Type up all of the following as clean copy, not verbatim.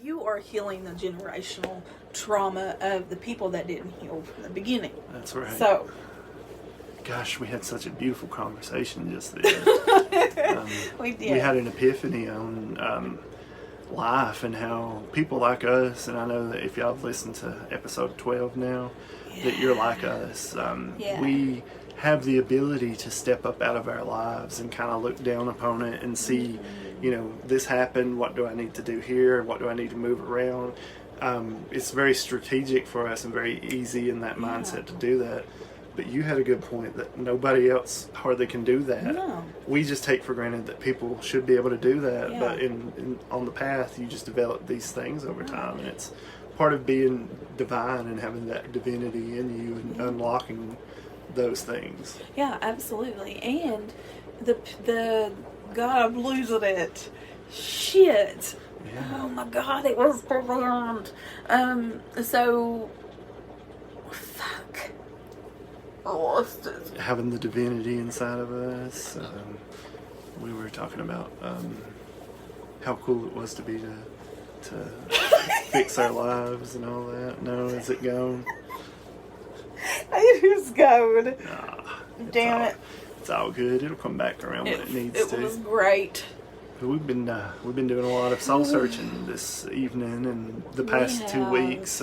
you are healing the generational trauma of the people that didn't heal from the beginning. That's right. So, gosh, we had such a beautiful conversation just then. we did. We had an epiphany on life and how people like us, and I know that if y'all have listened to episode 12 now, that you're like us. We have the ability to step up out of our lives and kind of look down upon it and see, this happened, what do I need to do here, what do I need to move around. It's very strategic for us and very easy in that mindset to do that. But you had a good point that nobody else hardly can do that. No. We just take for granted that people should be able to do that. Yeah. But on the path, you just develop these things over time. And it's part of being divine and having that divinity in you and unlocking those things. Yeah, absolutely. And the God, I'm losing it. Shit. Yeah. Oh my God, it was profound. So, fuck. I lost it. Having the divinity inside of us. We were talking about how cool it was to be to fix our lives and all that. No, is it gone? It is going. Damn it. It's all good. It'll come back around when it needs to. It was great. We've been doing a lot of soul searching this evening and the past 2 weeks.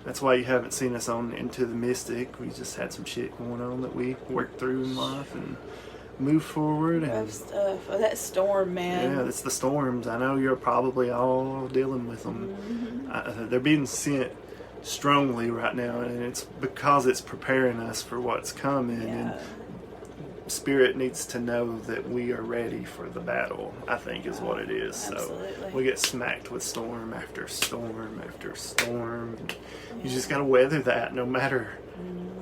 That's why you haven't seen us on Into the Mystic. We just had some shit going on that we worked through in life and moved forward. Rough stuff. Oh, that storm, man. Yeah, it's the storms. I know you're probably all dealing with them. Mm-hmm. They're being sent strongly right now, and it's because it's preparing us for what's coming. Yeah. And Spirit needs to know that we are ready for the battle, I think is what it is. Absolutely. So we get smacked with storm after storm after storm. You just got to weather that no matter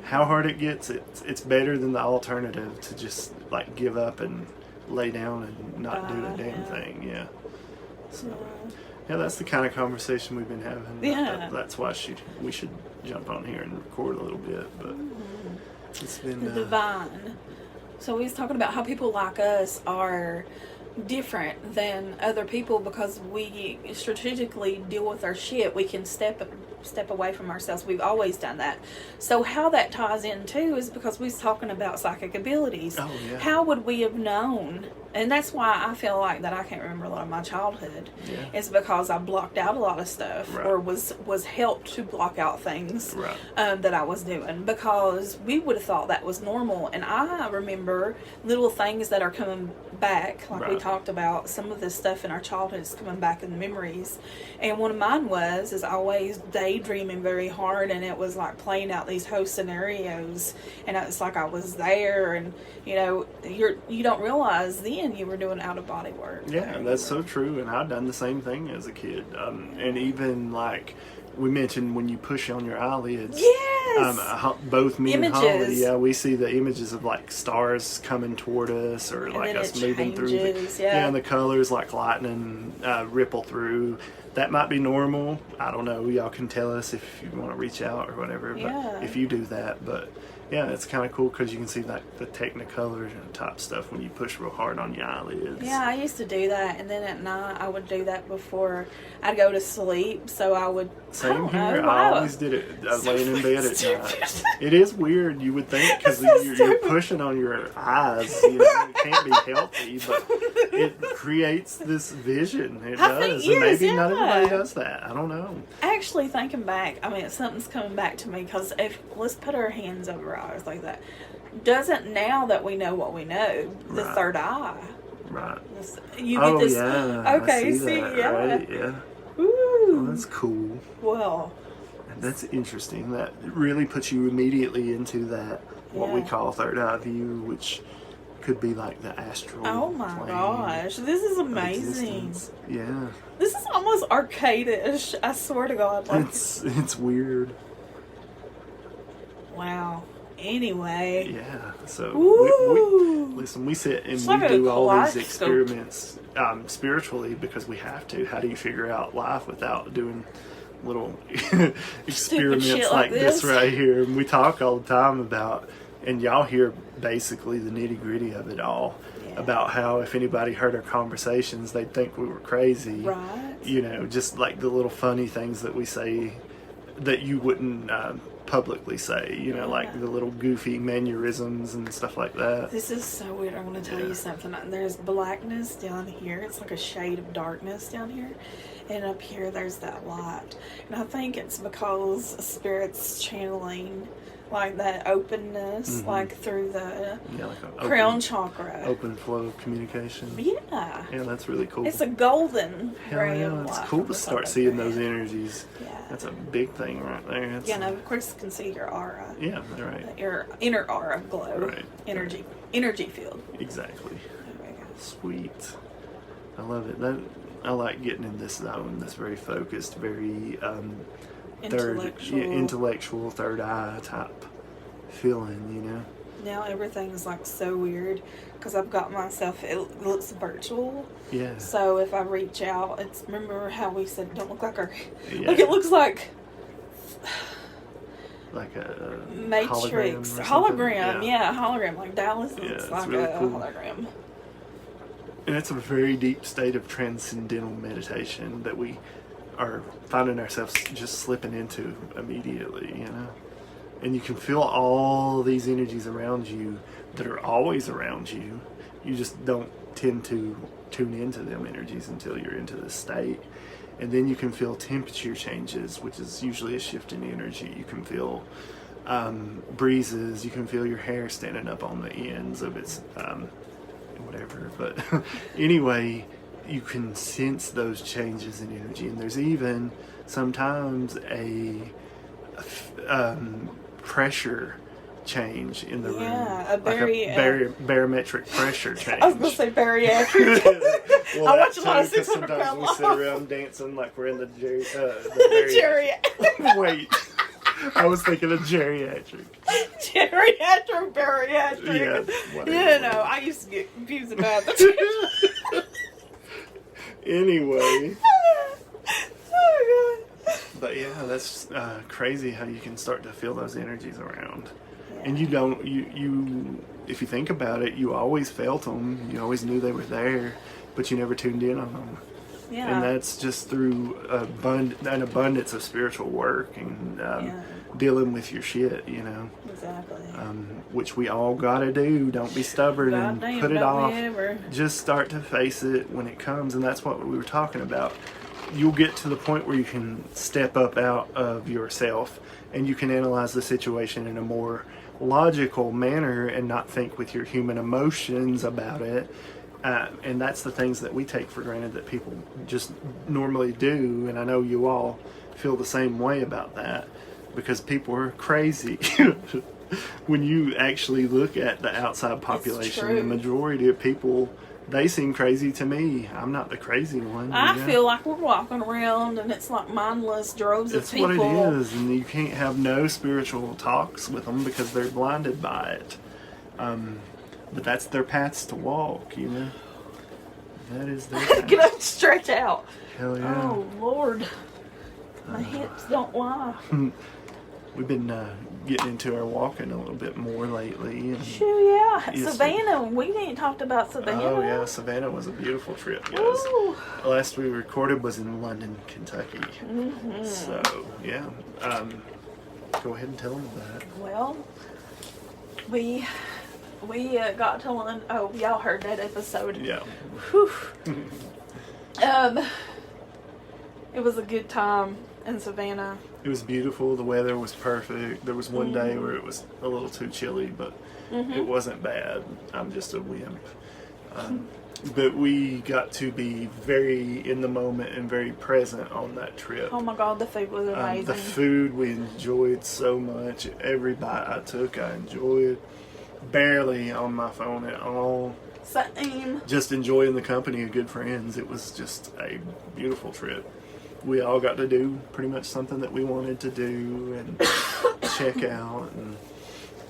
how hard it gets. It's better than the alternative to just like give up and lay down and not do a damn thing. Yeah. So yeah, that's the kind of conversation we've been having. Yeah. That's why we should jump on here and record a little bit. But it's been The divine. So we was talking about how people like us are different than other people because we strategically deal with our shit. We can step away from ourselves. We've always done that. So how that ties in too is because we was talking about psychic abilities. Oh, yeah. How would we have known? And that's why I feel like that I can't remember a lot of my childhood. Yeah. It's because I blocked out a lot of stuff Right. or was helped to block out things Right. that I was doing because we would have thought that was normal. And I remember little things that are coming back, like we Right. talked about, some of this stuff in our childhood is coming back in the memories. And one of mine is always daydreaming very hard, and it was like playing out these whole scenarios, and it's like I was there, and you don't realize then you were doing out of body work. Yeah, that's so true, and I've done the same thing as a kid. And even like we mentioned, when you push on your eyelids, Yes. both me and Images. Holly, we see the images of like stars coming toward us, or And like then us it moving changes, through. And the colors like lightning ripple through. That might be normal. I don't know. Y'all can tell us if you want to reach out or whatever. But Yeah. if you do that, but. Yeah, it's kind of cool because you can see like the Technicolor type stuff when you push real hard on your eyelids. Yeah, I used to do that, and then at night I would do that before I'd go to sleep. So I would. Same I here. don't know, I always did it laying in bed at night. It is weird. You would think because you're pushing on your eyes. It can't be healthy, but it creates this vision. It I does. think, And maybe yes, not yeah. everybody does that. I don't know. Actually, thinking back, I mean, something's coming back to me because let's put our hands over our eyes like that. Doesn't, now that we know what we know, the Right. third eye. Right. You get this. Yeah. Okay, I see see, that, yeah. Right? Yeah. Ooh. Well, that's cool. Well, That's interesting. That really puts you immediately into that, what we Yeah. call third eye view, which could be like the astral oh my plane gosh, this is of amazing. existence. Yeah. This is almost arcade-ish. I swear to God. Like, It's weird. wow. Anyway. Yeah. So Woo! listen, we sit and It's we like a do all these kaleidoscope. experiments spiritually because we have to. How do you figure out life without doing little experiments shit like like this this. right here? And we talk all the time about, and y'all hear basically the nitty gritty of it all. about how if anybody heard our conversations, they'd think we were crazy. Right. You know, just like the little funny things that we say that you wouldn't publicly say, you know, like the little goofy mannerisms and stuff like that. This is so weird. I want to tell you something. There's blackness down here. It's like a shade of darkness down here. And up here, there's that light. And I think it's because Spirit's channeling like that openness, like through the crown chakra. Open flow of communication. Yeah. Yeah, that's really cool. It's a golden ray of light. It's cool to start seeing those energies. Yeah. That's a big thing right there. No, of course you can see your aura. Yeah, right. Your inner aura glow. Right. Energy field. Exactly. There we go. Sweet. I love it. I like getting in this zone that's very focused, very intellectual, third eye type feeling, you know? Now everything's like so weird because I've got myself, it looks virtual. Yeah. So if I reach out, remember how we said don't look like our, like it looks like a Matrix, hologram, hologram, like Dallas looks like really a cool. hologram. And it's a very deep state of transcendental meditation that we are finding ourselves just slipping into immediately, you know? And you can feel all these energies around you that are always around you. You just don't tend to tune into them energies until you're into this state. And then you can feel temperature changes, which is usually a shift in energy. You can feel breezes. You can feel your hair standing up on the ends of its whatever. But anyway, you can sense those changes in energy. And there's even sometimes a pressure change in the room. Yeah, barometric pressure change. I was going to say bariatric. Well, I watch a lot of because 600 sometimes pound we life. sit around dancing like we're in the geriatric. Wait, I was thinking of geriatric. Geriatric, bariatric. Yeah, whatever. You know, I used to get confused about the two. Anyway. Oh, God. But yeah, that's crazy how you can start to feel those energies around. Yeah. And you don't, if you think about it, you always felt them. You always knew they were there, but you never tuned in on them. Yeah. And that's just through an abundance of spiritual work and dealing with your shit, you know. Exactly. Which we all gotta do. Don't be stubborn and put it off. Ever. Just start to face it when it comes, and that's what we were talking about. You'll get to the point where you can step up out of yourself and you can analyze the situation in a more logical manner and not think with your human emotions about it. And that's the things that we take for granted that people just normally do. And I know you all feel the same way about that because people are crazy. When you actually look at the outside population, the majority of people, they seem crazy to me. I'm not the crazy one. I feel like we're walking around and it's like mindless droves of people. That's what it is. And you can't have no spiritual talks with them because they're blinded by it. But that's their paths to walk, you know? That is their path. Get up and stretch out. Hell yeah. Oh, Lord. My hips don't lie. We've been getting into our walking a little bit more lately. And Yes, Savannah. We ain't talked about Savannah. Oh, yeah. Savannah was a beautiful trip, guys. Ooh. Last we recorded was in London, Kentucky. Mm-hmm. So, yeah. Go ahead and tell them that. Well, we got to London. Oh, y'all heard that episode. Yeah. Whew. It was a good time in Savannah. It was beautiful. The weather was perfect. There was one day where it was a little too chilly, but it wasn't bad. I'm just a wimp. But we got to be very in the moment and very present on that trip. Oh my God, the food was amazing. The food we enjoyed so much. Every bite I took, I enjoyed. Barely on my phone at all. Same. Just enjoying the company of good friends. It was just a beautiful trip. We all got to do pretty much something that we wanted to do and check out. And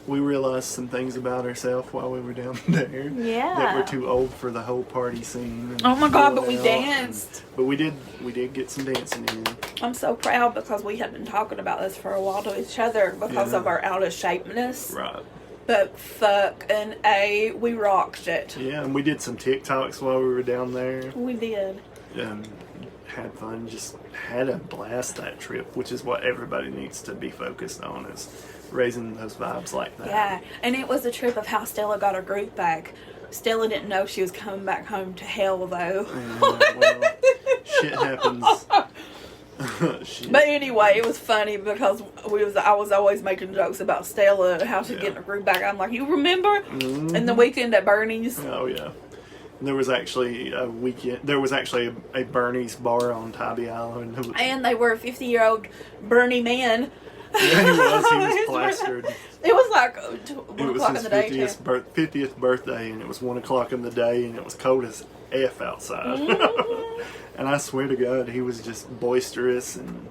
we realized some things about ourselves while we were down there. Yeah. That we're too old for the whole party scene. Oh my God, but we danced. But we did get some dancing in. I'm so proud because we had been talking about this for a while to each other because of our out of shapeness. Right. But fucking A, we rocked it. Yeah, and we did some TikToks while we were down there. We did. Had fun, just had a blast that trip, which is what everybody needs to be focused on, is raising those vibes like that. Yeah, and it was a trip of how Stella got her group back. Stella didn't know she was coming back home to hell, though. Yeah, well, shit happens. Shit. But anyway, it was funny because I was always making jokes about Stella and how she's getting her group back. I'm like, you remember? Mm-hmm. And the weekend at Bernie's? Oh, yeah. There was actually a Bernie's bar on Tybee Island. And they were a 50-year-old Bernie man. Yeah, he was plastered. It was like 1 it was o'clock his in the day. 50th birthday, and it was 1 o'clock in the day, and it was cold as F outside. Mm-hmm. And I swear to God, he was just boisterous and,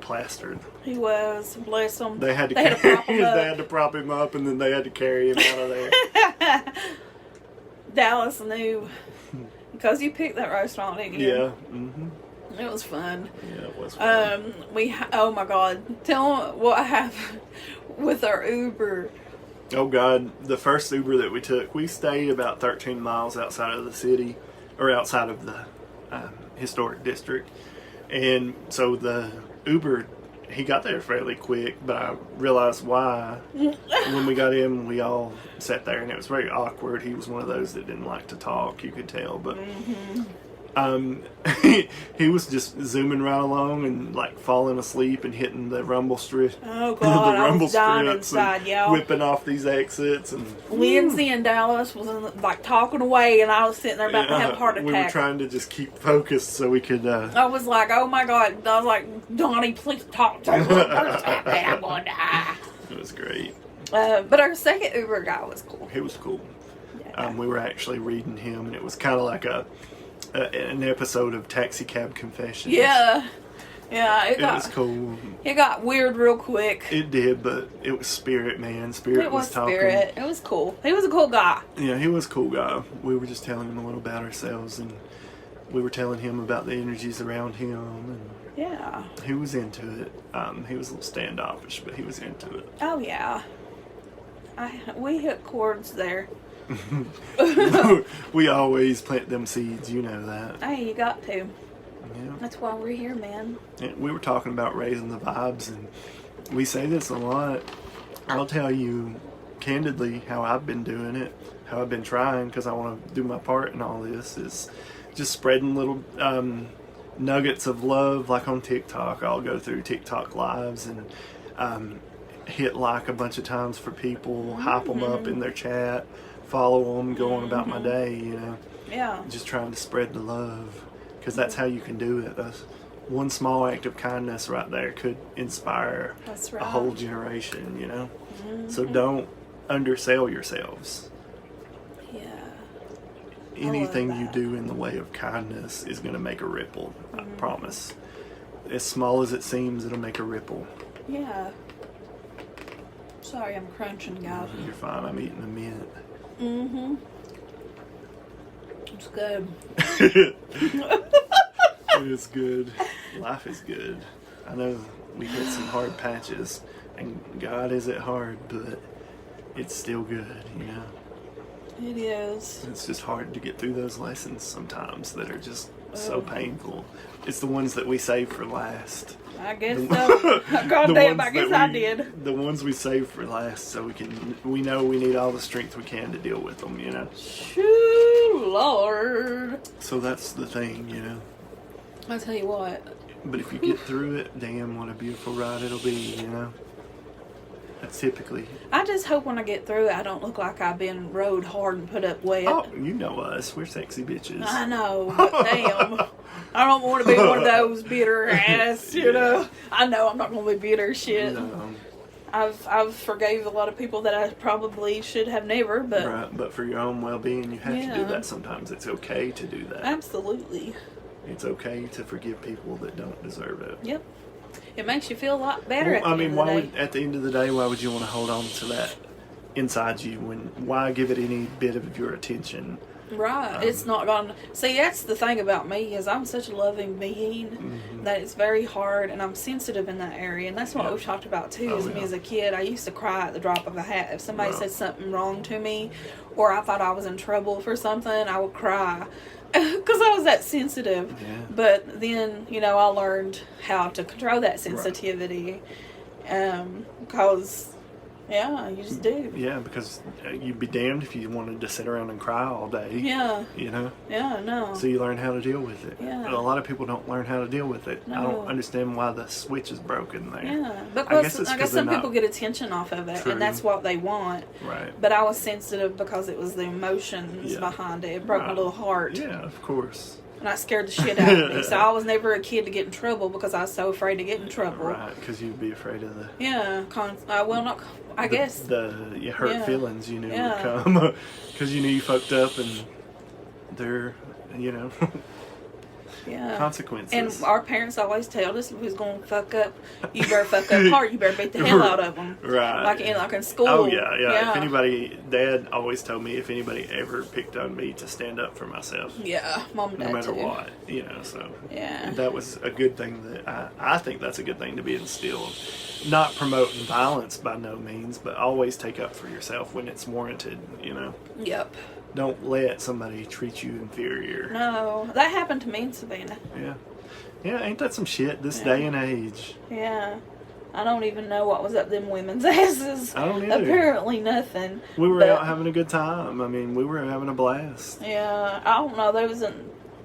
plastered. He was, bless him. They had to prop him up, and then they had to carry him out of there. Dallas knew, because you picked that restaurant, didn't you? Yeah. Mm-hmm. It was fun. Yeah, it was fun. Oh my God, tell them what happened with our Uber. Oh God, the first Uber that we took, we stayed about 13 miles outside of the city, or outside of the historic district, and so the Uber, he got there fairly quick, but I realized why. When we got in, we all sat there, and it was very awkward. He was one of those that didn't like to talk, you could tell, but he was just zooming right along and falling asleep and hitting the rumble strip. Oh God, I was dying inside, y'all. Whipping off these exits, and Lindsay and Dallas was talking away, and I was sitting there about to have a heart attack. We were trying to just keep focused so we could. I was like, oh my God! I was like, Donnie, please talk to me. I'm going to die. It was great. But our second Uber guy was cool. He was cool. Yeah. We were actually reading him, and it was kind of like an episode of Taxi Cab Confessions. Yeah. It was cool. It got weird real quick. It did, but it was Spirit, man. Spirit was talking. Spirit. It was cool. He was a cool guy. Yeah, he was a cool guy. We were just telling him a little about ourselves, and we were telling him about the energies around him, and yeah, he was into it. He was a little standoffish, but he was into it. Oh yeah. We hit chords there. We always plant them seeds, you know that. Hey, you got to. Yeah. That's why we're here, man. And we were talking about raising the vibes, and we say this a lot. I'll tell you candidly how I've been doing it, how I've been trying, because I want to do my part in all this, is just spreading little nuggets of love, like on TikTok. I'll go through TikTok lives and hit like a bunch of times for people, hype them up in their chat, follow them, go on about my day, Yeah. Just trying to spread the love, because that's how you can do it. One small act of kindness right there could inspire a whole generation, So don't undersell yourselves. Yeah. Anything you do in the way of kindness is going to make a ripple, I promise. As small as it seems, it'll make a ripple. Yeah. Sorry, I'm crunching, guys. You're fine. I'm eating a mint. Mm-hmm. It's good. It is good. Life is good. I know we hit some hard patches, and God, is it hard, but it's still good, It is. It's just hard to get through those lessons sometimes that are just so painful. It's the ones that we save for last. I guess so. God damn, I guess I did. The ones we save for last, so we know we need all the strength we can to deal with them, Shoo, Lord. So that's the thing, I'll tell you what. But if you get through it, damn, what a beautiful ride it'll be, That's typically. I just hope when I get through it, I don't look like I've been rode hard and put up wet. Oh, you know us. We're sexy bitches. I know, but damn. I don't want to be one of those bitter ass, I know I'm not going to be bitter shit. No. I've forgave a lot of people that I probably should have never, but... Right, but for your own well-being, you have to do that sometimes. It's okay to do that. Absolutely. It's okay to forgive people that don't deserve it. Yep. It makes you feel a lot better at the end of the day. At the end of the day, why would you want to hold on to that inside you? Why give it any bit of your attention Right. It's not gonna... See, that's the thing about me, is I'm such a loving being that it's very hard, and I'm sensitive in that area. And that's what we've talked about, too, is me as a kid. I used to cry at the drop of a hat. If somebody said something wrong to me, or I thought I was in trouble for something, I would cry. Because I was that sensitive. Yeah. But then, you know, I learned how to control that sensitivity. Because... Yeah, you just do. Yeah, because you'd be damned if you wanted to sit around and cry all day. Yeah. You know? Yeah, no. So you learn how to deal with it. Yeah. But a lot of people don't learn how to deal with it. No. I don't understand why the switch is broken there. Yeah, because I guess some they're people get attention off of it, True. and that's what they want. Right. But I was sensitive because it was the emotions behind it. It broke my little heart. Yeah, of course. And I scared the shit out of me. So I was never a kid to get in trouble because I was so afraid to get in trouble. Right, because you'd be afraid of the... Yeah, I guess. The hurt feelings you knew would come. Because you knew you fucked up and they're, you know... consequences. And our parents always tell us, if we was going to fuck up, you better fuck up hard. You better beat the hell out of them. Right. Like in school. Oh, yeah. If anybody, Dad always told me if anybody ever picked on me to stand up for myself. Yeah, Mom and Dad no matter too. what, you know, so. Yeah. That was a good thing that I think that's a good thing to be instilled. Not promoting violence by no means, but always take up for yourself when it's warranted, you know. Yep. Don't let somebody treat you inferior. No, that happened to me in Savannah. Yeah. Yeah, ain't that some shit this day and age? Yeah. I don't even know what was up them women's asses. I don't either. Apparently nothing. We were out having a good time. I mean, we were having a blast. Yeah, I don't know. They was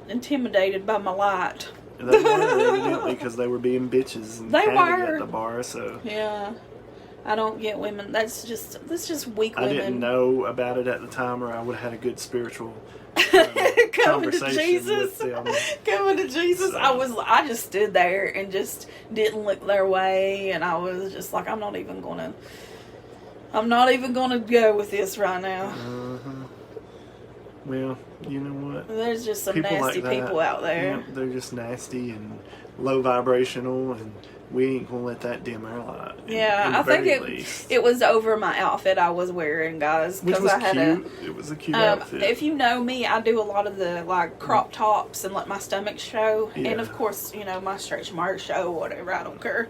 intimidated by my light. They were, evidently, because they were being bitches and they catty were at the bar, so... Yeah. I don't get women. That's just weak women. I didn't know about it at the time, or I would have had a good spiritual coming to Jesus. With them. Coming to Jesus. So. I just stood there and just didn't look their way, and I was just like, I'm not even gonna go with this right now. Well, you know what? There's just some people nasty like people out there. Yeah, they're just nasty and low vibrational, and we ain't gonna let that dim our light. Yeah, I think it was over my outfit I was wearing, guys. Which was I had cute. It was a cute outfit. If you know me, I do a lot of the crop tops and let my stomach show, and of course, my stretch marks show, whatever. I don't care,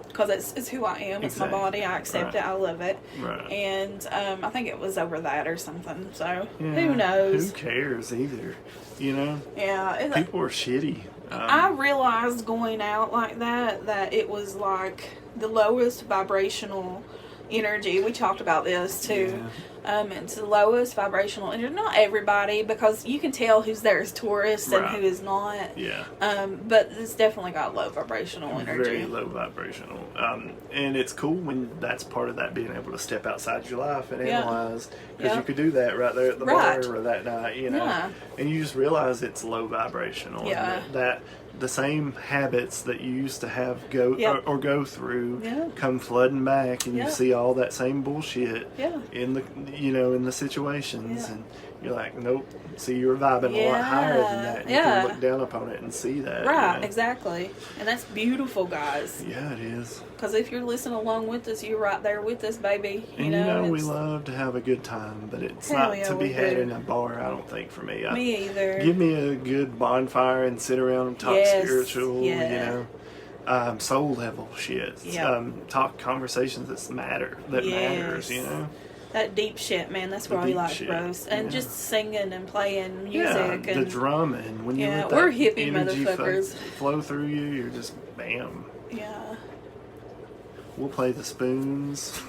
because it's who I am. It's my body. I accept it. I love it. Right. And I think it was over that or something. So who knows? Who cares either? You know. Yeah. People are shitty. I realized going out like that it was like the lowest vibrational energy. We talked about this too. It's the lowest vibrational energy. Not everybody, because you can tell who's there as tourists and who is not. Yeah. But it's definitely got low vibrational energy. Very low vibrational. And it's cool when that's part of that, being able to step outside your life and analyze. Because you could do that right there at the bar or that night, you know. Yeah. And you just realize it's low vibrational. Yeah. And that the same habits that you used to have go through come flooding back, and you see all that same bullshit in the situations, and you're like, nope. See, you're vibing a lot higher than that. And you can look down upon it and see that. Right, exactly. And that's beautiful, guys. Yeah, it is. Because if you're listening along with us, you're right there with us, baby. And we love to have a good time, but it's not to be had in a bar, I don't think, for me. Me either. Give me a good bonfire and sit around and talk spiritual, soul level shit. Talk conversations that matters, you know. That deep shit, man, that's what we like, bros. And just singing and playing music. And the drumming. When you let that we're hippie motherfuckers. Flow through you, you're just bam. Yeah. We'll play the spoons.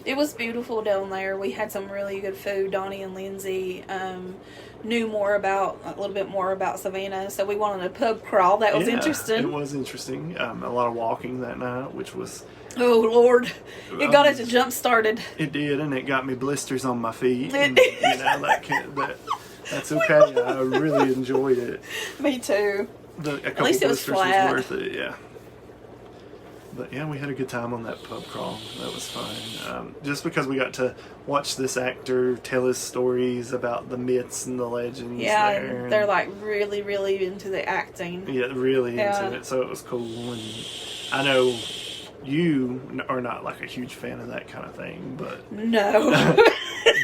It was beautiful down there. We had some really good food. Donnie and Lindsay knew a little bit more about Savannah, so we went on a pub crawl. That was interesting. It was interesting. A lot of walking that night, which was... Oh, Lord. It got us jump started. It did, and it got me blisters on my feet. And, that's okay. I really enjoyed it. Me too. A couple blisters was worth it, yeah. But yeah, we had a good time on that pub crawl. That was fun. Just because we got to watch this actor tell his stories about the myths and the legends. Yeah, they're like really, really into the acting. Yeah, really into it. So it was cool. And I know you are not like a huge fan of that kind of thing, but no.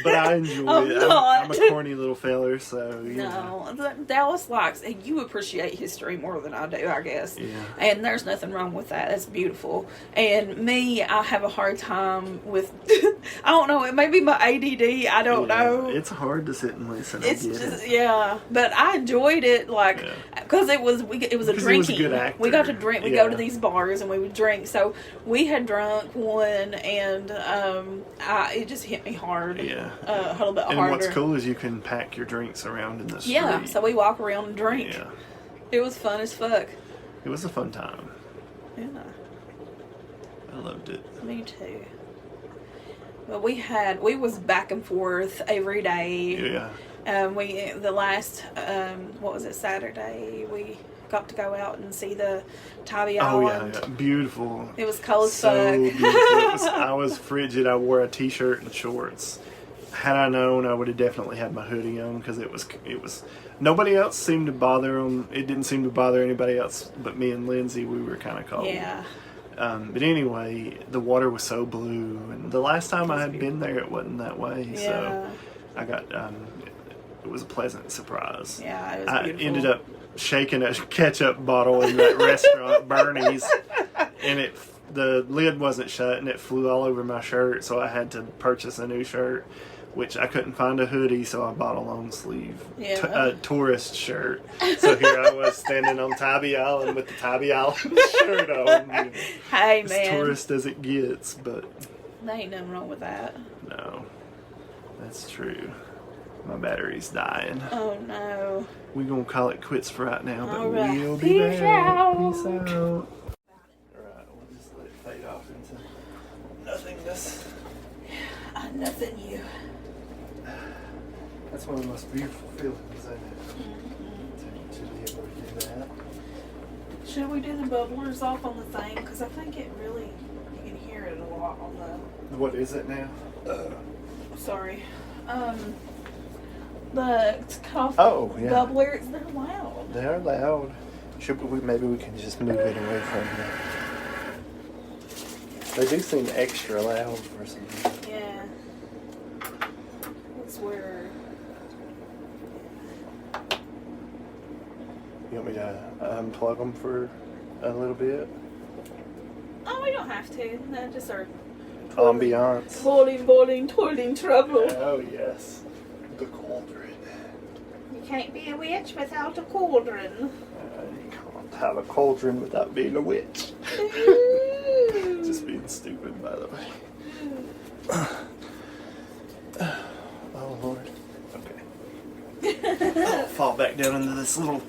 But I enjoy I'm it. not. I'm a corny little feller, so you know. No, Dallas likes, and you appreciate history more than I do, I guess. Yeah. And there's nothing wrong with that. That's beautiful. And me, I have a hard time with, I don't know, it may be my ADD, I don't know. It's hard to sit and listen. It's just, yeah. But I enjoyed it, like, because it was a drinking. It was a good actor. We got to drink. We go to these bars and we would drink. So we had drunk one, and it just hit me hard. Yeah. A little bit harder. And what's cool is you can pack your drinks around in the street. Yeah, so we walk around and drink. Yeah. It was fun as fuck. It was a fun time. Yeah. I loved it. Me too. Well, we was back and forth every day. Yeah. The last what was it, Saturday, we got to go out and see the Tybee Island. Yeah. Beautiful. It was cold as so fuck. Beautiful. I was frigid. I wore a t-shirt and shorts. Had I known, I would have definitely had my hoodie on, because it was nobody else seemed to bother them. It didn't seem to bother anybody else but me and Lindsay. We were kind of cold. Yeah. But anyway, the water was so blue, and the last time I had been there, it wasn't that way. Yeah. So I got it was a pleasant surprise. Yeah, it was I beautiful. ended up shaking a ketchup bottle in that restaurant, Bernie's, and the lid wasn't shut, and it flew all over my shirt, so I had to purchase a new shirt, which I couldn't find a hoodie, so I bought a long sleeve tourist shirt. So here I was standing on Tybee Island with the Tybee Island shirt on. You know, hey, as man. tourist as it gets, but There ain't nothing wrong with that. no, that's true. My battery's dying. Oh, no. We're going to call it quits for right now, but All right. we'll be Peace back. out. Peace out. Alright, we'll just let it fade off into nothingness. Nothing you. That's one of the most beautiful feelings, isn't it? To be able to do that. Should we do the bubblers off on the thing? Because I think it really, you can hear it a lot on the... What is it now? Sorry. The coffee bubblers, they're loud. They are loud. Maybe we can just move it away from them. They do seem extra loud for some reason. Yeah. That's where... You want me to unplug them for a little bit? Oh, we don't have to. No, just our... Ambiance. Toiling trouble. Oh, yes. The cauldron. You can't be a witch without a cauldron. You can't have a cauldron without being a witch. Just being stupid, by the way. Oh, Lord. Okay. I'll fall back down into this little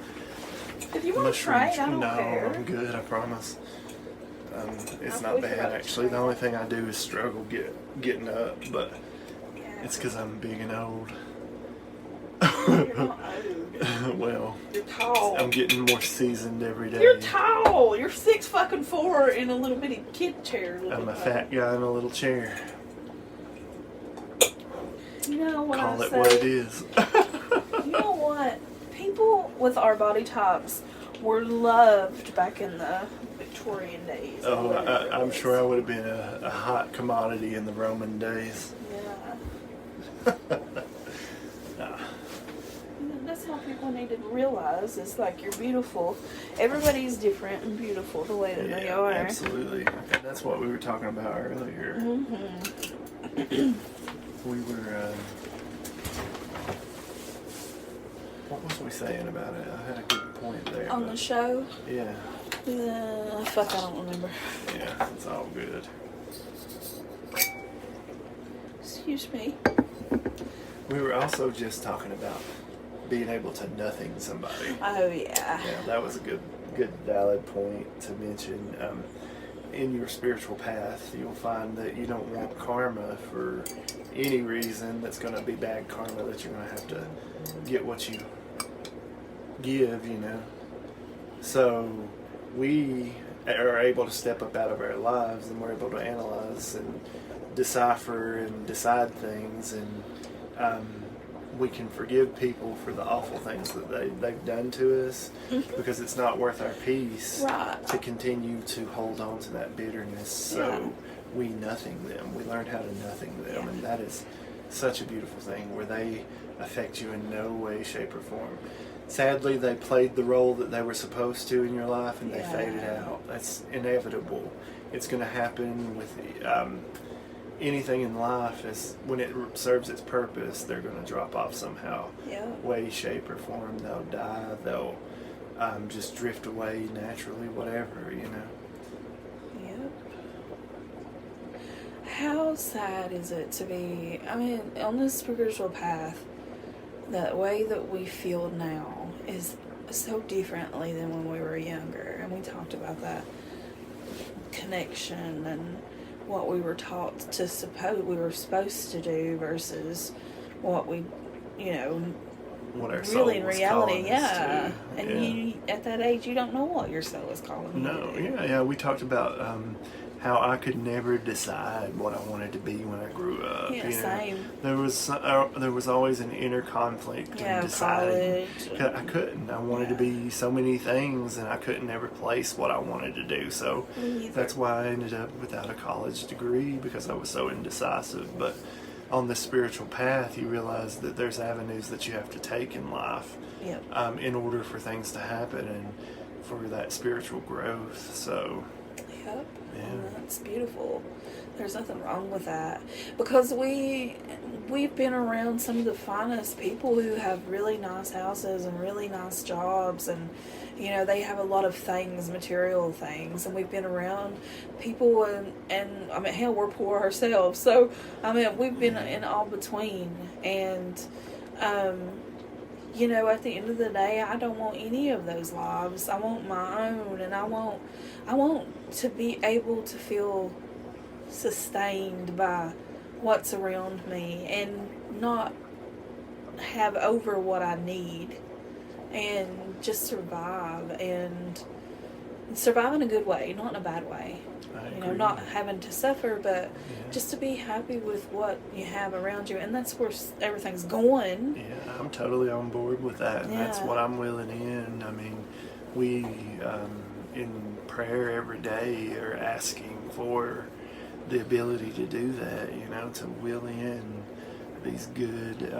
If you want to try it, I don't No, care. I'm good, I promise. It's not bad, actually. The only thing I do is struggle getting up, but it's because I'm big and old. You're not old. Well, You're tall. I'm getting more seasoned every day. You're tall. You're 6'4" in a little bitty kid chair. I'm a fat guy in a little chair. You know what Call I it say? what it is. You know what? People with our body types were loved back in the Victorian days. Oh, I'm sure I would have been a hot commodity in the Roman days. Yeah. Nah. That's how people need to realize. It's like you're beautiful. Everybody's different and beautiful the way that they Yeah, are. absolutely. And that's what we were talking about earlier. Mm-hmm. We were, what was we saying about it? I had a good point there. On the show? Yeah. Fuck, I don't remember. Yeah, it's all good. Excuse me. We were also just talking about being able to nothing somebody. Oh, yeah. Yeah, that was a good valid point to mention. In your spiritual path, you'll find that you don't want karma for any reason that's going to be bad karma, that you're going to have to get what you give, you know. So we are able to step up out of our lives, and we're able to analyze and decipher and decide things, and we can forgive people for the awful things that they've done to us, because it's not worth our peace to continue to hold on to that bitterness. So we nothing them. We learn how to nothing them, and that is such a beautiful thing where they affect you in no way, shape, or form. Sadly, they played the role that they were supposed to in your life, and they faded out. That's inevitable. It's going to happen with anything in life. Is when it serves its purpose, they're going to drop off somehow. Way, shape, or form. They'll die. They'll just drift away naturally, whatever, you know. How sad is it to be, I mean, on the spiritual path, the way that we feel now is so differently than when we were younger. And we talked about that connection and what we were taught to suppose we were supposed to do versus what we, you know, what our really soul in was reality, calling us to. And you, at that age, you don't know what your soul is calling you to do. We talked about how I could never decide what I wanted to be when I grew up. Same. There was always an inner conflict in deciding. I couldn't. I wanted to be so many things, and I couldn't ever place what I wanted to do. So that's why I ended up without a college degree, because I was so indecisive. But on the spiritual path, you realize that there's avenues that you have to take in life in order for things to happen and for that spiritual growth. So. And that's beautiful. There's nothing wrong with that, because we've been around some of the finest people who have really nice houses and really nice jobs, and you know, they have a lot of things, material things, and we've been around people and I mean, hell, we're poor ourselves, so I mean, we've been in all between, and you know, at the end of the day, I don't want any of those lives. I want my own, and I want to be able to feel sustained by what's around me and not have over what I need, and just survive, and survive in a good way, not in a bad way. You know, not having to suffer, but just to be happy with what you have around you, and that's where everything's going. Yeah, I'm totally on board with that, and that's what I'm willing in. I mean, we in prayer every day are asking for the ability to do that, you know, to will in these good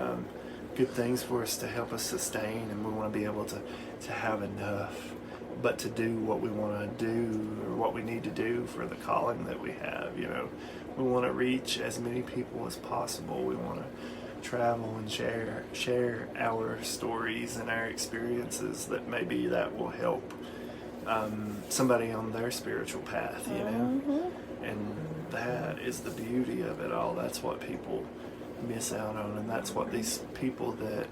things for us to help us sustain, and we want to be able to have enough, but to do what we want to do or what we need to do for the calling that we have. You know, we want to reach as many people as possible. We want to travel and share our stories and our experiences, that maybe that will help somebody on their spiritual path, you know. And that is the beauty of it all. That's what people miss out on, and that's what these people that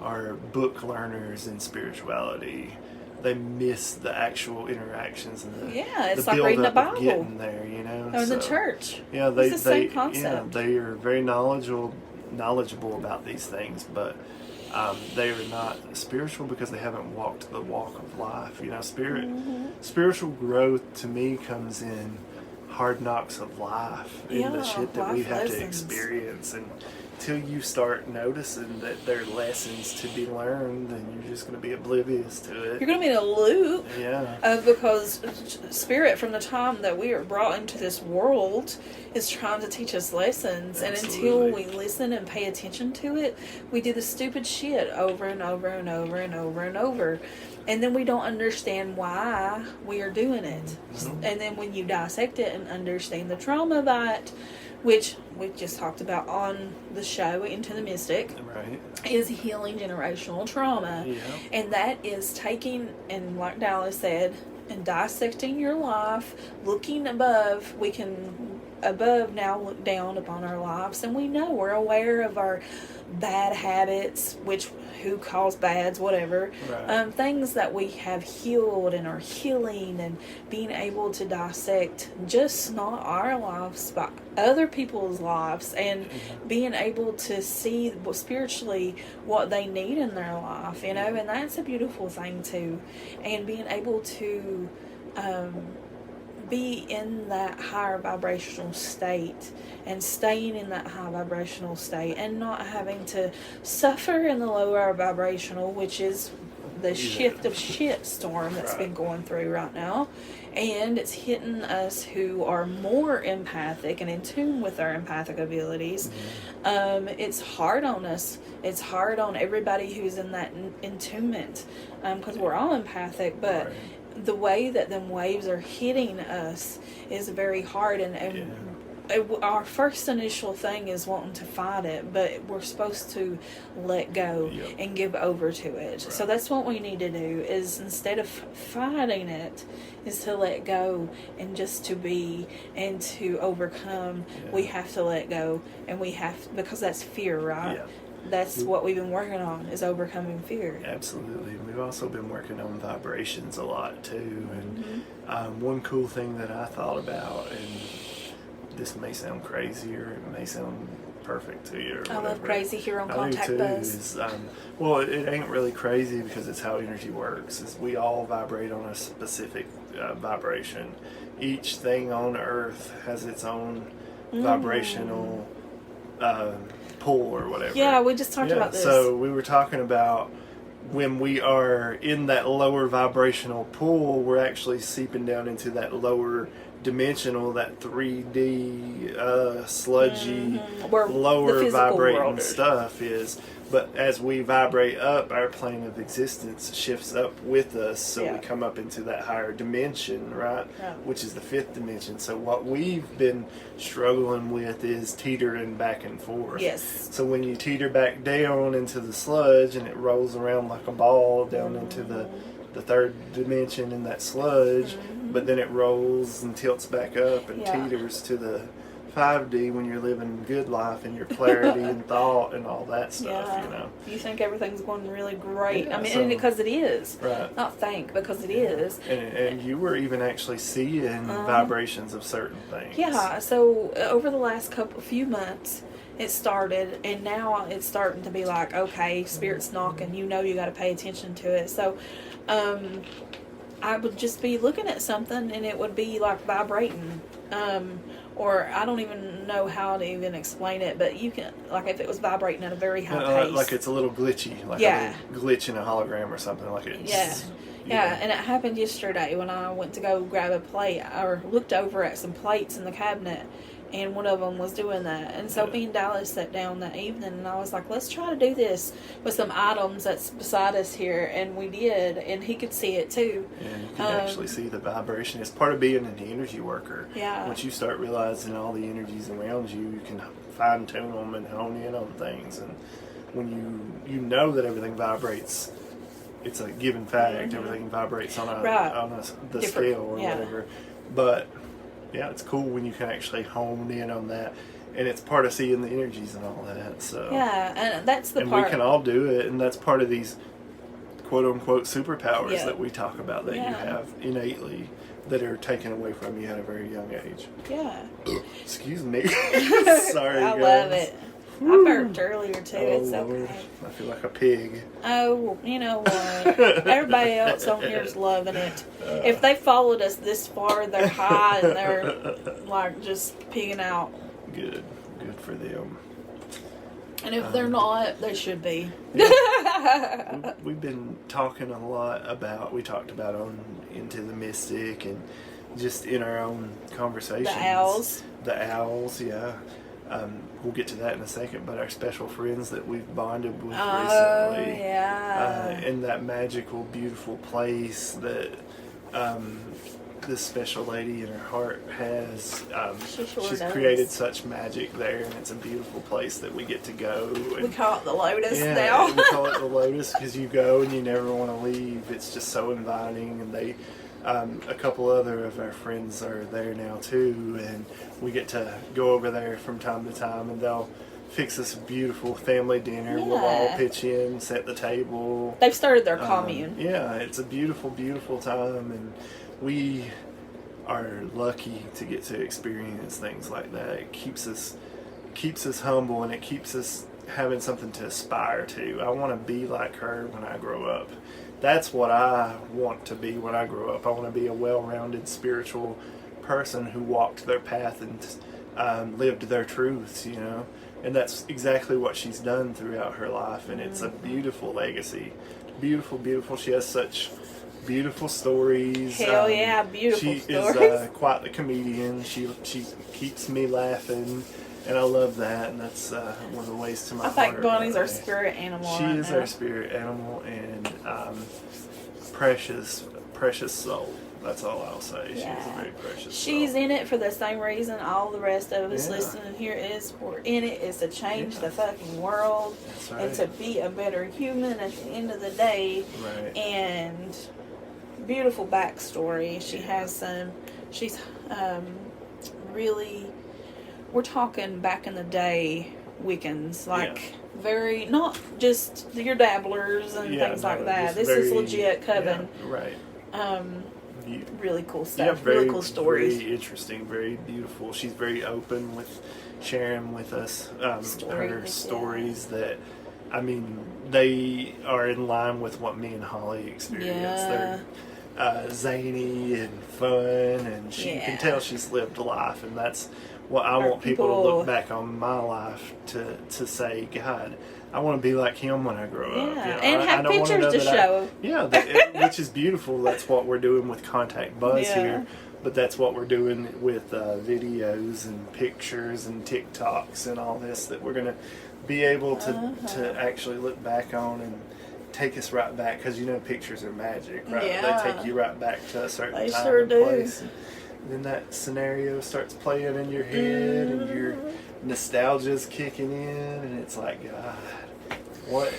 are book learners in spirituality, they miss the actual interactions and the it's the like reading the build-up of Bible. getting there, you know. Or in the church. Yeah, it's the same concept. They are very knowledgeable about these things, but they are not spiritual because they haven't walked the walk of life. You know, spiritual growth to me comes in hard knocks of life, in the shit that we have to experience, and until you start noticing that there are lessons to be learned, then you're just going to be oblivious to it. You're going to be in a loop. Yeah. Because spirit, from the time that we are brought into this world, is trying to teach us lessons. Absolutely. And until we listen and pay attention to it, we do the stupid shit over and over and over and over and over. And then we don't understand why we are doing it. Mm-hmm. And then when you dissect it and understand the trauma of that, which we just talked about on the show Into the Mystic, is healing generational trauma. Yeah. And that is taking, and like Dallas said, and dissecting your life, looking above. We can above now look down upon our lives, and we know, we're aware of our bad habits, which who calls bads, whatever, things that we have healed and are healing, and being able to dissect just not our lives but other people's lives, and being able to see spiritually what they need in their life, you know, and that's a beautiful thing too. And being able to be in that higher vibrational state and staying in that high vibrational state, and not having to suffer in the lower vibrational, which is the shift of shit storm that's been going through right now. And it's hitting us who are more empathic and in tune with our empathic abilities. It's hard on us. It's hard on everybody who's in that attunement, because we're all empathic, but the way that them waves are hitting us is very hard. And our first initial thing is wanting to fight it, but we're supposed to let go and give over to it. So that's what we need to do, is instead of fighting it, is to let go and just to be and to overcome. We have to let go, and we have, because that's fear, right? That's what we've been working on, is overcoming fear. Absolutely. We've also been working on vibrations a lot too. And one cool thing that I thought about, and this may sound crazy or it may sound perfect to you or whatever. I love crazy here on Contact Buzz. Well, it ain't really crazy because it's how energy works. Is we all vibrate on a specific vibration. Each thing on Earth has its own vibrational pull or whatever. Yeah, we just talked about this. So we were talking about when we are in that lower vibrational pull, we're actually seeping down into that lower dimensional, that 3D sludgy, lower vibrating stuff is. But as we vibrate up, our plane of existence shifts up with us, so we come up into that higher dimension, right? Which is the 5th dimension. So what we've been struggling with is teetering back and forth. Yes. So when you teeter back down into the sludge and it rolls around like a ball down into the 3rd dimension in that sludge, but then it rolls and tilts back up and teeters to the 5D when you're living good life and your clarity and thought and all that stuff, you know. You think everything's going really great. I mean, because it is. Right. Not think, because it is. And you were even actually seeing vibrations of certain things. Yeah, so over the last few months, it started, and now it's starting to be like, okay, spirit's knocking, you know, you got to pay attention to it. So I would just be looking at something and it would be like vibrating, or I don't even know how to even explain it, but you can, like, if it was vibrating at a very high pace, like it's a little glitchy, like a little glitch in a hologram or something, like it's and it happened yesterday when I went to go grab a plate, or looked over at some plates in the cabinet, and one of them was doing that. And so me and Dallas sat down that evening, and I was like, let's try to do this with some items that's beside us here. And we did, and he could see it too. Yeah, you can actually see the vibration. It's part of being an energy worker. Yeah. Once you start realizing all the energies around you, you can fine tune them and hone in on things. And when you know that everything vibrates, it's a given fact. Everything vibrates on the scale or whatever. But yeah, it's cool when you can actually hone in on that, and it's part of seeing the energies and all that. So and that's the part. And we can all do it, and that's part of these quote unquote superpowers that we talk about that you have innately that are taken away from you at a very young age. Yeah. Excuse me. Sorry, I guys. love it. I burped earlier too. It's Lord. okay. I feel like a pig. Oh, you know what? Everybody else on here is loving it. If they followed us this far, they're high and they're like just pigging out. Good for them. And if they're not, they should be. Yeah. We've been talking a lot about, we talked about on Into the Mystic and just in our own conversations. The owls, yeah. We'll get to that in a second, but our special friends that we've bonded with recently. In that magical, beautiful place that this special lady in her heart has. She's created such magic there, and it's a beautiful place that we get to go. And, we call it the Lotus now. We call it the Lotus because you go and you never want to leave. It's just so inviting, and they... a couple other of our friends are there now too, and we get to go over there from time to time, and they'll fix us a beautiful family dinner. We'll all pitch in, set the table. They've started their commune. Yeah, it's a beautiful, beautiful time, and we are lucky to get to experience things like that. It keeps us humble, and it keeps us having something to aspire to. I want to be like her when I grow up. That's what I want to be when I grow up. I want to be a well-rounded spiritual person who walked their path and lived their truths, you know. And that's exactly what she's done throughout her life, and it's a beautiful legacy beautiful, beautiful. She has such beautiful stories. Hell yeah, beautiful she stories. She is quite the comedian. She keeps me laughing, and I love that. And that's one of the ways to my heart. I think Bonnie's our spirit animal. She is our spirit animal, and precious soul. That's all I'll say. Yeah. She's a very precious She's soul. in it for the same reason all the rest of us listening here is. We're in it is to change the fucking world. That's right. And to be a better human at the end of the day. Right. And beautiful backstory. She has some. She's really. We're talking back in the day Wiccans, like very not just your dabblers and things like that. This is legit coven. Yeah, right. Really cool stuff. Yeah, very, really cool stories. Very interesting, very beautiful. She's very open with sharing with us her stories that, I mean, they are in line with what me and Holly experience. Yeah. They're zany and fun, and you can tell she's lived a life, and that's what I want people to look back on my life to say, God, I want to be like him when I grow up. You know, and have pictures to show. Which is beautiful. That's what we're doing with Contact Buzz here. But that's what we're doing with videos and pictures and TikToks and all this, that we're going to be able to actually look back on and take us right back. Because, you know, pictures are magic, right? Yeah. They take you right back to a certain time sure and place. And then that scenario starts playing in your head, and your nostalgia's kicking in, and it's like, God, what?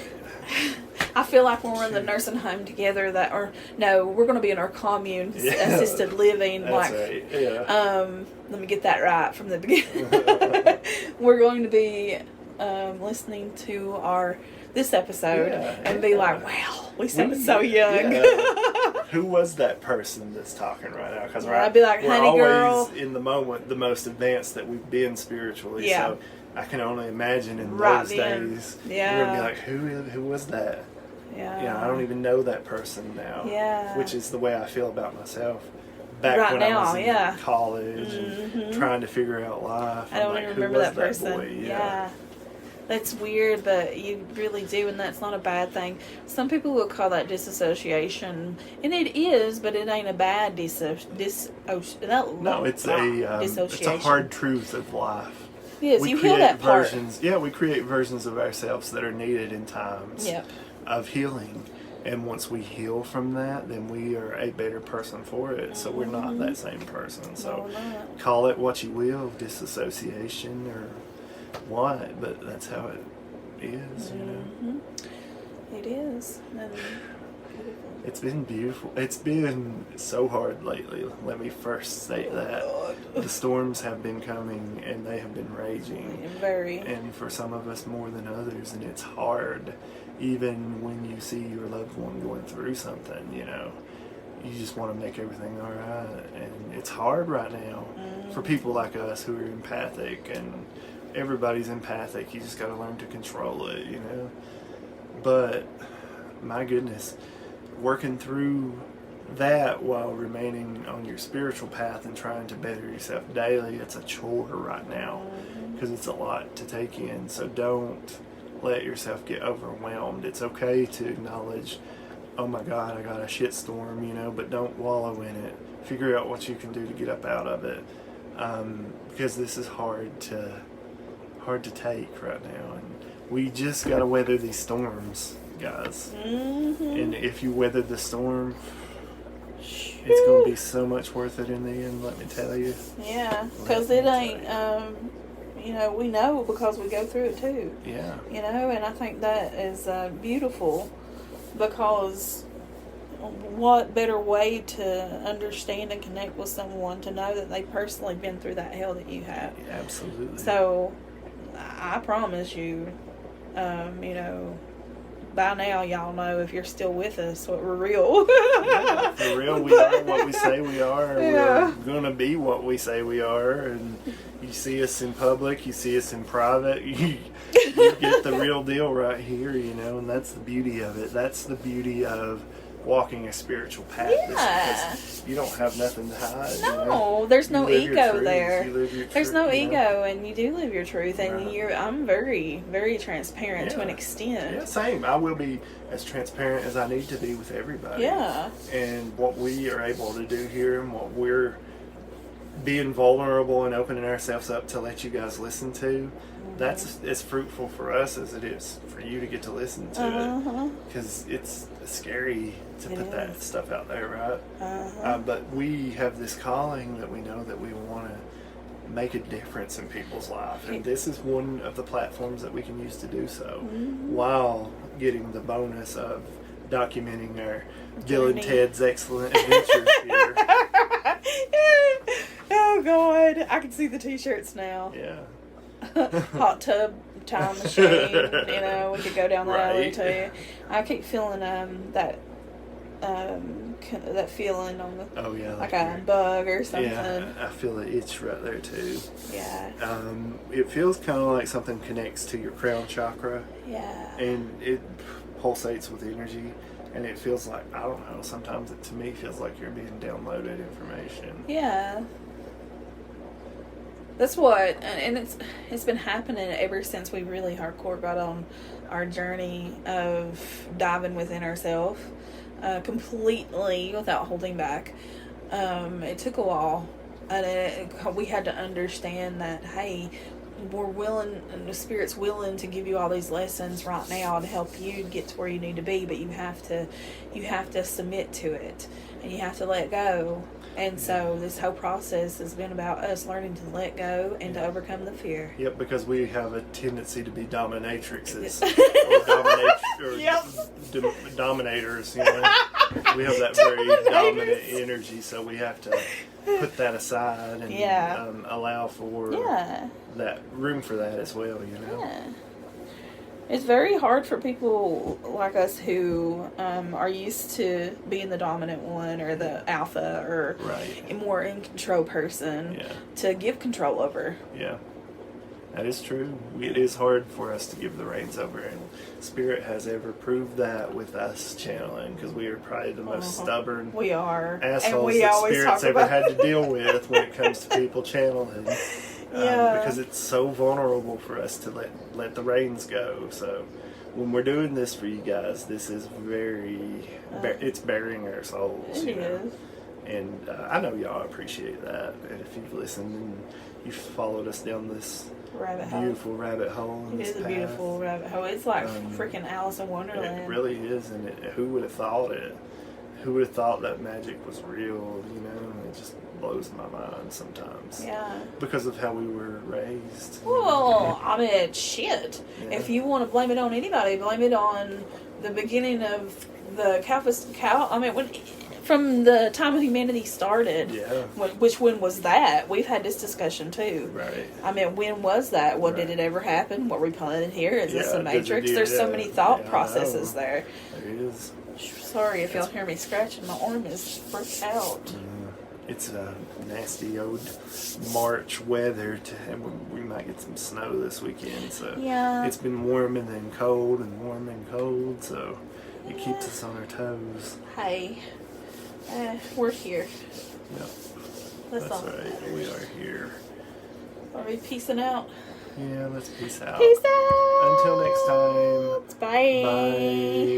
I feel like when we're in the nursing home together, we're going to be in our commune assisted living. That's right. Yeah. Let me get that right from the beginning. We're going to be listening to this episode and be like, wow, we sound so young. Who was that person that's talking right now? Because I'd be like, honey, we're girl. always in the moment the most advanced that we've been spiritually. Yeah. So I can only imagine in those days, yeah, we're gonna be like, who was that? Yeah. You know, I don't even know that person now. Yeah. Which is the way I feel about myself. Back right when now, I was in college and trying to figure out life. I don't even remember that person. Boy? Yeah. That's weird, but you really do, and that's not a bad thing. Some people will call that disassociation, and it is, but it ain't a bad dissociation. No, it's a hard truth of life. Yes, you heal that part. We create versions of ourselves that are needed in times of healing. And once we heal from that, then we are a better person for it. So we're not that same person. So call it what you will, disassociation or what, but that's how it is, you know. It is. It's been beautiful. It's been so hard lately. Let me first state that. The storms have been coming and they have been raging. Very. And for some of us more than others, and it's hard. Even when you see your loved one going through something, you know, you just want to make everything all right. And it's hard right now for people like us who are empathic, and everybody's empathic. You just got to learn to control it, you know. But my goodness, working through that while remaining on your spiritual path and trying to better yourself daily, it's a chore right now because it's a lot to take in. So don't let yourself get overwhelmed. It's okay to acknowledge, oh my God, I got a shitstorm, you know, but don't wallow in it. Figure out what you can do to get up out of it, because this is hard to take right now, and we just gotta weather these storms, guys. And if you weather the storm, it's gonna be so much worth it in the end, let me tell you. Yeah, because it ain't you know, we know because we go through it too. Yeah. You know, and I think that is beautiful, because what better way to understand and connect with someone to know that they've personally been through that hell that you have. Yeah, absolutely. So I promise you, you know, by now y'all know, if you're still with us, what we're real. Yeah, for real, we are what we say we are. Yeah. We're gonna be what we say we are, and you see us in public, you see us in private, you get the real deal right here, you know, and that's the beauty of it. That's the beauty of walking a spiritual path. Yeah. Because you don't have nothing to hide. No, you know? there's no You live your ego truth. there. You live your There's truth, no you ego, know? and you do live your truth, and Right. I'm very, very transparent to an Yeah. extent. Yeah, same. I will be as transparent as I need to be with everybody. Yeah. And what we are able to do here and what we're being vulnerable and opening ourselves up to let you guys listen to, that's as fruitful for us as it is for you to get to listen to it. Because it's scary to put that stuff out there, right? But we have this calling that we know that we want to make a difference in people's life. And this is one of the platforms that we can use to do so while getting the bonus of documenting our Bill and Ted's excellent adventures here. Oh God, I can see the t-shirts now. Yeah. Hot tub time machine. You know, we could go down that alley Right. too. I keep feeling that feeling on the Oh yeah. like a bug or something. Yeah, I feel the itch right there too. Yeah. It feels kind of like something connects to your crown chakra, Yeah. and it pulsates with energy, and it feels like, I don't know, sometimes it to me feels like you're being downloaded information. Yeah. That's what, and it's been happening ever since we really hardcore got on our journey of diving within ourselves, completely without holding back. It took a while, and we had to understand that, hey, we're willing, and the Spirit's willing to give you all these lessons right now to help you get to where you need to be, but you have to submit to it, and you have to let go. And so this whole process has been about us learning to let go and to overcome the fear. Yep, because we have a tendency to be dominatrixes or dominators. You know, we have that very dominant energy, so we have to put that aside and allow for that room for that as well. You know. Yeah. It's very hard for people like us who are used to being the dominant one or the alpha or a more in control person to give control over. Yeah, that is true. It is hard for us to give the reins over, and Spirit has ever proved that with us channeling, because we are probably the most stubborn assholes that Spirit's ever had to deal with when it comes to people channeling. Because it's so vulnerable for us to let the reins go. So when we're doing this for you guys, this is it's bearing our souls. It is. And I know y'all appreciate that. And if you've listened and you've followed us down this beautiful rabbit hole. It is a beautiful rabbit hole. It's like freaking Alice in Wonderland. It really is. And who would have thought it? Who would have thought that magic was real? You know, it just blows my mind sometimes. Yeah. Because of how we were raised. Well, I mean, shit. Yeah. If you want to blame it on anybody, blame it on the beginning of the cow. I mean, from the time of humanity started. Yeah. When was that? We've had this discussion too. Right. I mean, when was that? What did it ever happen? Were we planted here? Is this a matrix? Yeah, There's so many thought processes there. There is. Sorry if y'all hear me scratching. My arm is freaked out. It's a nasty old March weather, and we might get some snow this weekend. So it's been warm and then cold and warm and cold. So it keeps us on our toes. Hey, we're here. Yep. That's right. We are here. Are we peacing out? Yeah, let's peace out. Peace out. Until next time. Bye. Bye.